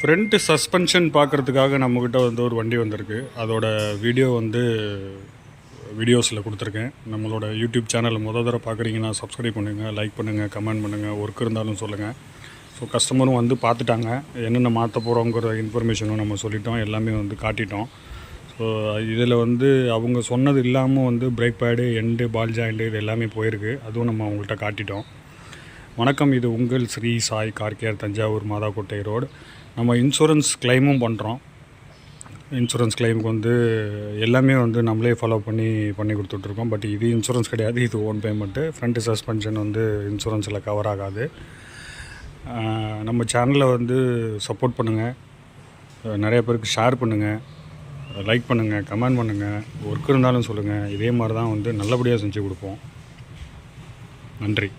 Front suspension பார்க்குறதுக்காக நம்மக்கிட்ட வந்து ஒரு வண்டி வந்திருக்கு. அதோட வீடியோ வந்து வீடியோஸில் கொடுத்துருக்கேன். நம்மளோட யூடியூப் சேனலில் தடவை பார்க்குறீங்கன்னா சப்ஸ்கிரைப் பண்ணுங்கள், லைக் பண்ணுங்கள், கமெண்ட் பண்ணுங்கள், ஒர்க் இருந்தாலும் சொல்லுங்கள். ஸோ கஸ்டமரும் வந்து பார்த்துட்டாங்க. என்னென்ன மாற்ற போகிறோங்கிற இன்ஃபர்மேஷனும் நம்ம சொல்லிட்டோம், எல்லாமே வந்து காட்டிட்டோம். ஸோ இதில் வந்து அவங்க சொன்னது இல்லாமல் வந்து பிரேக் பேடு, எண்டு, பால் ஜாயிண்ட்டு இது எல்லாமே போயிருக்கு. அதுவும் நம்ம அவங்கள்ட்ட காட்டிட்டோம். வணக்கம், இது உங்கள் Sri Sai car care, Thanjavur Mathakottai road. நம்ம இன்சூரன்ஸ் கிளைமும் பண்ணுறோம். இன்சூரன்ஸ் கிளைமுக்கு வந்து எல்லாமே வந்து நம்மளே ஃபாலோ பண்ணி கொடுத்துட்ருக்கோம். பட் இது இன்சூரன்ஸ் கிடையாது, இது ஓன் பேமெண்ட்டு. ஃப்ரண்ட் சஸ்பென்ஷன் வந்து இன்சூரன்ஸில் கவர் ஆகாது. நம்ம சேனலில் வந்து சப்போர்ட் பண்ணுங்கள், நிறைய பேருக்கு ஷேர் பண்ணுங்கள், லைக் பண்ணுங்கள், கமெண்ட் பண்ணுங்கள், ஒர்க் இருந்தாலும் சொல்லுங்கள். இதே மாதிரி தான் வந்து நல்லபடியாக செஞ்சு கொடுப்போம். நன்றி.